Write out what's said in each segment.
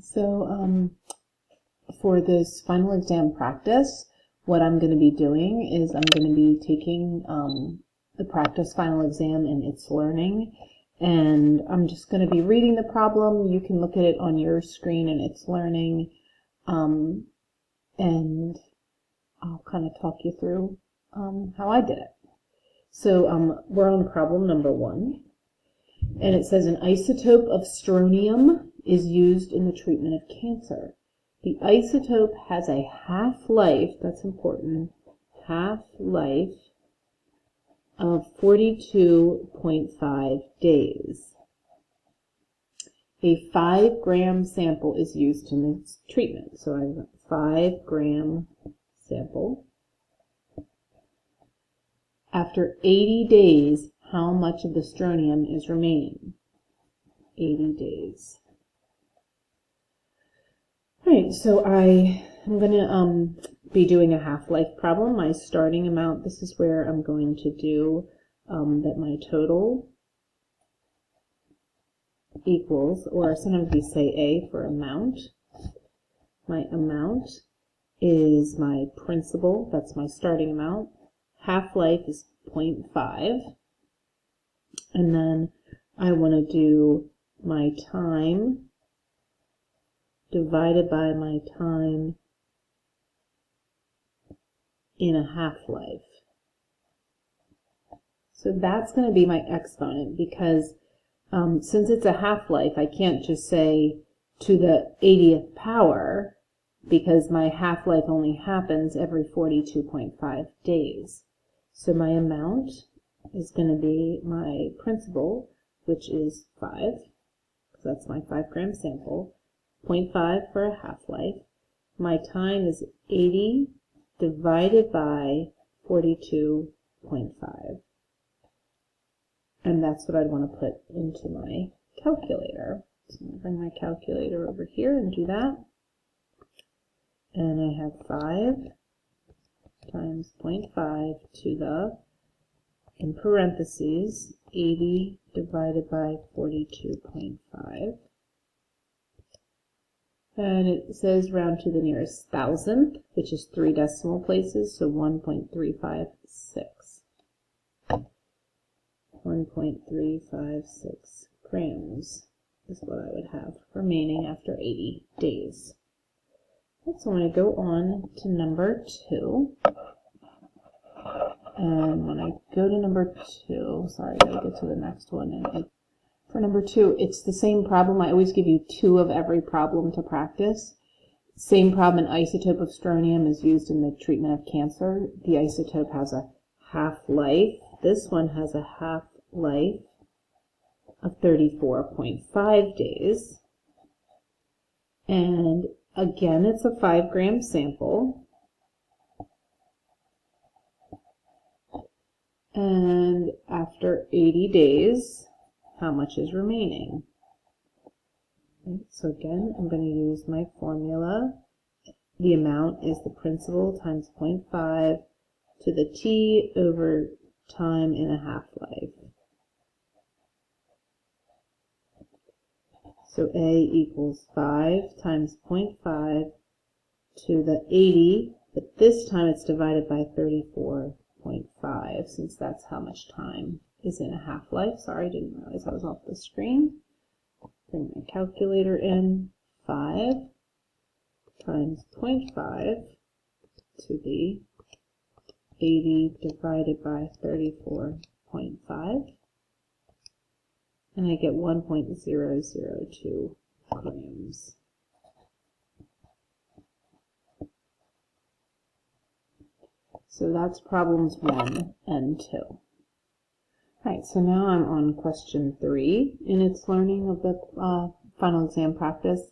So for this final exam practice, what I'm going to be doing is I'm going to be taking the practice final exam and its learning, and I'm just going to be reading the problem. You can look at it on your screen and its learning, and I'll kind of talk you through how I did it. So we're on problem number 1, and it says an isotope of strontium is used in the treatment of cancer. The isotope has a half-life, that's important, half-life of 42.5 days. A 5-gram sample is used in its treatment. So I have a 5-gram sample. After 80 days, how much of the strontium is remaining? 80 days. Alright, so I'm going to be doing a half-life problem. My starting amount, this is where I'm going to do that my total equals, or sometimes we say A for amount. My amount is my principal, that's my starting amount. Half-life is 0.5. And then I want to do my time divided by my time in a half-life. So that's going to be my exponent, because since it's a half-life, I can't just say to the 80th power, because my half-life only happens every 42.5 days. So my amount is going to be my principal, which is 5, because that's my 5-gram sample, 0.5 for a half-life. My time is 80 divided by 42.5. And that's what I'd want to put into my calculator. So I'm going to bring my calculator over here and do that. And I have 5 times 0.5 to the, in parentheses, 80 divided by 42.5. And it says round to the nearest thousandth, which is 3 decimal places, so 1.356. 1.356 grams is what I would have remaining after 80 days. So I'm going to go on to number 2. And when I go to number 2, sorry, I gotta get to the next one. And for number 2, it's the same problem. I always give you 2 of every problem to practice. Same problem, an isotope of strontium is used in the treatment of cancer. The isotope has a half-life. This one has a half-life of 34.5 days. And again, it's a 5-gram sample. And after 80 days, how much is remaining? Okay, so again, I'm going to use my formula. The amount is the principal times 0.5 to the t over time in a half-life. So A equals 5 times 0.5 to the 80, but this time it's divided by 34.5, since that's how much time is in a half-life. Sorry, I didn't realize I was off the screen. Bring my calculator in. 5 times 0.5 to the 80 divided by 34.5. And I get 1.002 grams. So that's problems 1 and 2. Alright, so now I'm on question 3 in its learning of the final exam practice.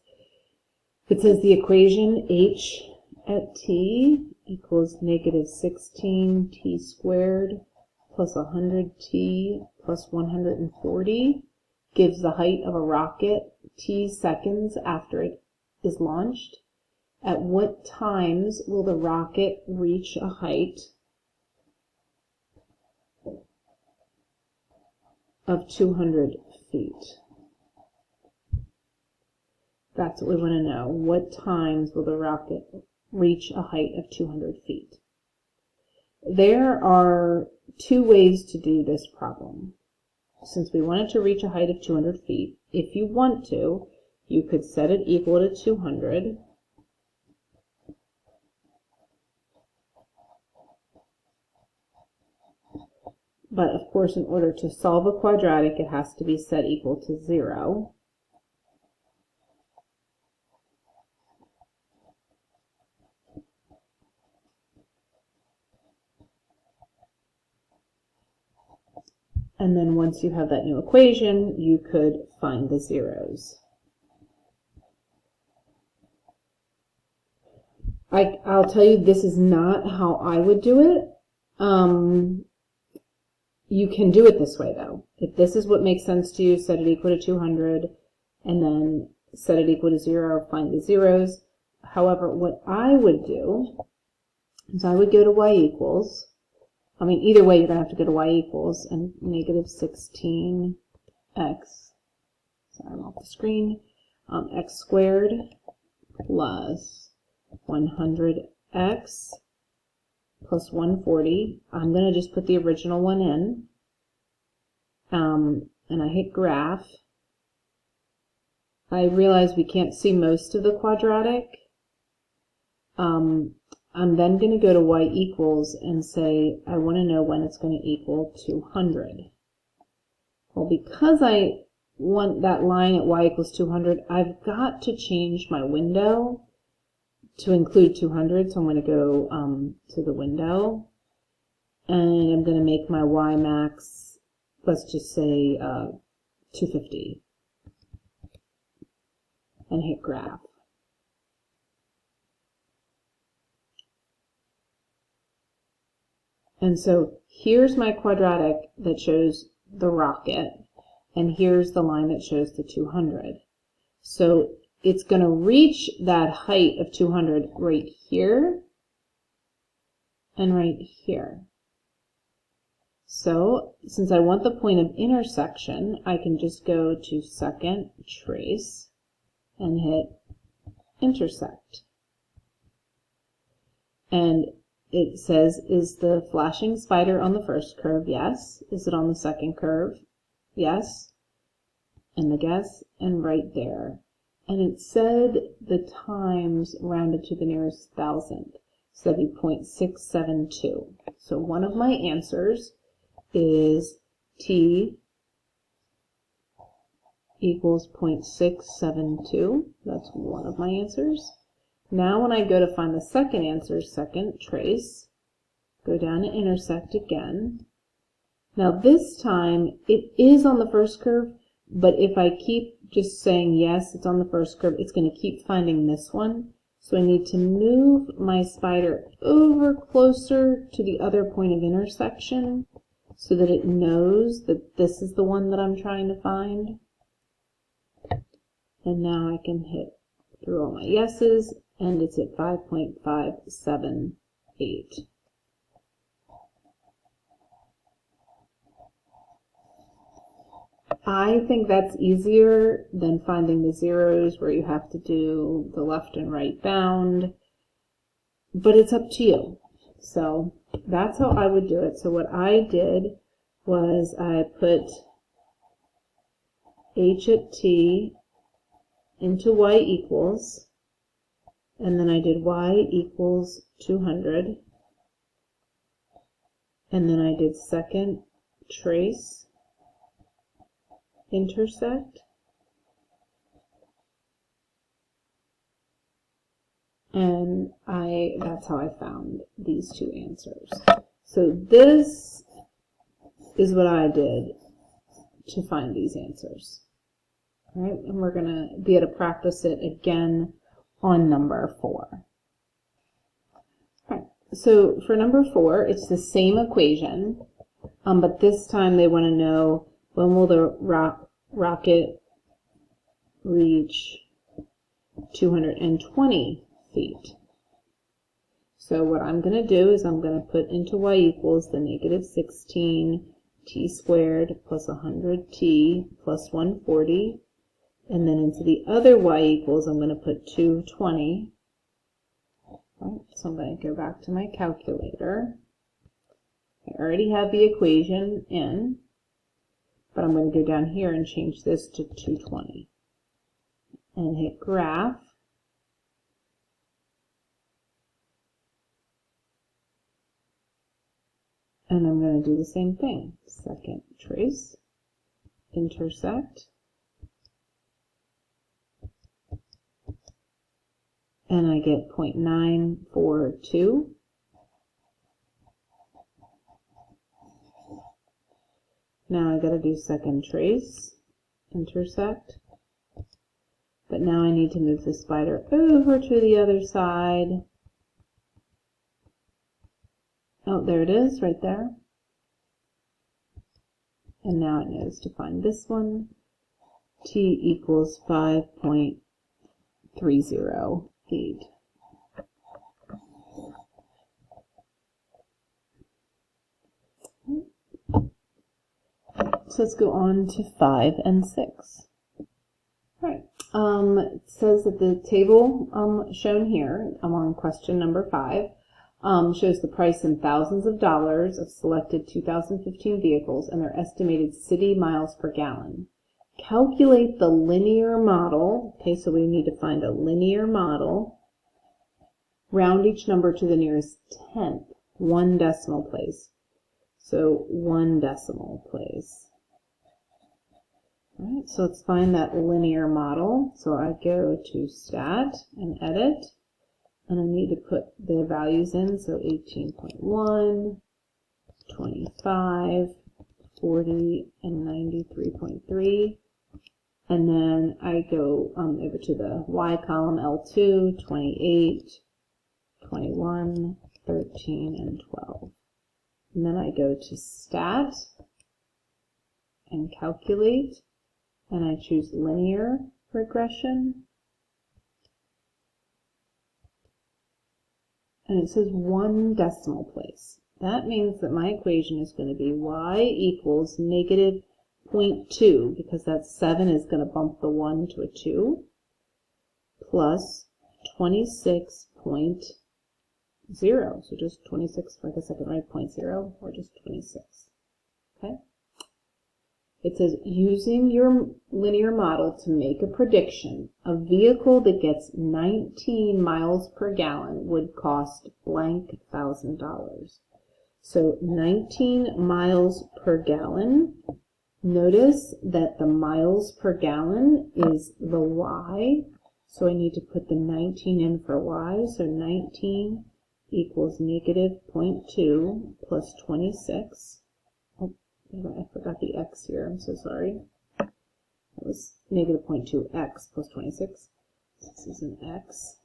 It says the equation h at t equals negative 16t squared plus 100t plus 140 gives the height of a rocket t seconds after it is launched. At what times will the rocket reach a height of 200 feet? That's what we want to know. What times will the rocket reach a height of 200 feet? There are two ways to do this problem. Since we want it to reach a height of 200 feet, if you want to, you could set it equal to 200. But of course, in order to solve a quadratic, it has to be set equal to 0. And then once you have that new equation, you could find the zeros. I'll tell you, this is not how I would do it. You can do it this way, though. If this is what makes sense to you, set it equal to 200, and then set it equal to 0, find the zeros. However, what I would do is I would go to y equals. I mean, either way, you're going to have to go to y equals and negative 16x. Sorry, I'm off the screen. X squared plus 100x plus 140. I'm going to just put the original one in. And I hit graph. I realize we can't see most of the quadratic. I'm then going to go to y equals and say I want to know when it's going to equal 200. Well, because I want that line at y equals 200, I've got to change my window to include 200, so I'm going to go to the window, and I'm going to make my y max, let's just say 250, and hit graph. And so here's my quadratic that shows the rocket, and here's the line that shows the 200. So it's going to reach that height of 200 right here and right here. So since I want the point of intersection, I can just go to second trace and hit intersect. And it says, is the flashing spider on the first curve? Yes. Is it on the second curve? Yes. And the guess, and right there. And it said the times rounded to the nearest thousand. So that'd be 0.672. So one of my answers is t equals 0.672. That's one of my answers. Now when I go to find the second answer, second trace, go down to intersect again. Now this time it is on the first curve, but if I keep just saying yes, it's on the first curve, it's going to keep finding this one. So I need to move my spider over closer to the other point of intersection so that it knows that this is the one that I'm trying to find. And now I can hit through all my yeses, and it's at 5.578. I think that's easier than finding the zeros where you have to do the left and right bound, but it's up to you. So that's how I would do it. So what I did was I put h at t into y equals, and then I did y equals 200, and then I did second trace intersect, and that's how I found these two answers. So this is what I did to find these answers. All right, and we're going to be able to practice it again on number 4. All right, so for number 4, it's the same equation, but this time they want to know when will the rocket reach 220 feet. So what I'm going to do is I'm going to put into y equals the negative 16 t squared plus 100t plus 140. And then into the other y equals, I'm going to put 220. Right, so I'm going to go back to my calculator. I already have the equation in, but I'm going to go down here and change this to 220. And hit graph. And I'm going to do the same thing. Second trace, intersect, and I get 0.942. Now I got to do second trace, intersect, but now I need to move the spider over to the other side. Oh, there it is, right there. And now it knows to find this one. T equals 5.308. So let's go on to 5 and 6. All right. It says that the table shown here, on question number 5, shows the price in thousands of dollars of selected 2015 vehicles and their estimated city miles per gallon. Calculate the linear model. Okay, so we need to find a linear model. Round each number to the nearest tenth, 1 decimal place. So 1 decimal place. All right, so let's find that linear model. So I go to Stat and Edit. And I need to put the values in, so 18.1, 25, 40, and 93.3. And then I go over to the Y column, L2, 28, 21, 13, and 12. And then I go to Stat and Calculate, and I choose Linear Regression. And it says 1 decimal place. That means that my equation is going to be y equals negative 0.2, because that 7 is going to bump the 1 to a 2, plus 26.0. So just 26, I guess I can write 0.0, or just 26. Okay? It says, using your linear model to make a prediction, a vehicle that gets 19 miles per gallon would cost blank $1,000. So 19 miles per gallon. Notice that the miles per gallon is the y. So I need to put the 19 in for y. So 19 equals negative 0.2 plus 26. I forgot the x here, I'm so sorry. That was negative 0.2x plus 26. This is an x.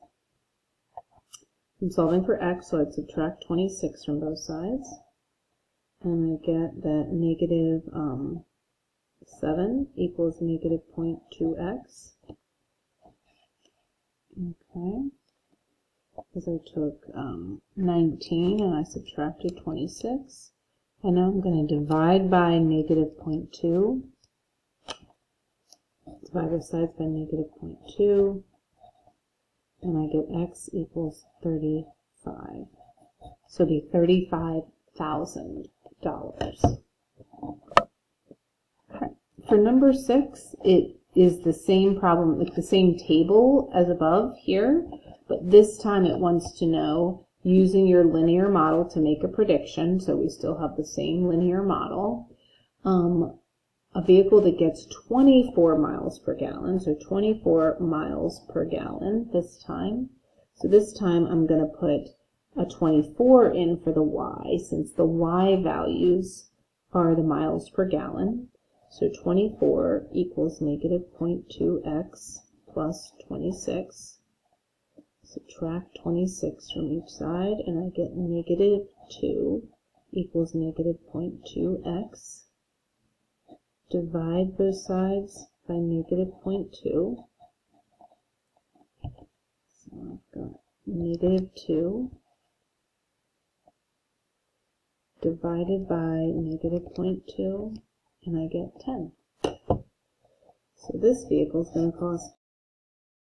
I'm solving for x, so I'd subtract 26 from both sides. And I get that negative 7 equals negative 0.2x. Okay. Because I took 19 and I subtracted 26. And now I'm going to divide by negative 0.2. Divide both sides by negative 0.2. And I get x equals 35. So it'd be $35,000. Okay. For number 6, it is the same problem, like the same table as above here, but this time it wants to know, using your linear model to make a prediction, so we still have the same linear model, a vehicle that gets 24 miles per gallon, so 24 miles per gallon this time. So this time I'm going to put a 24 in for the y, since the y values are the miles per gallon. So 24 equals negative 0.2x plus 26. Subtract 26 from each side, and I get negative 2 equals negative 0.2x. Divide both sides by negative 0.2. So I've got negative 2 divided by negative 0.2, and I get 10. So this vehicle is going to cost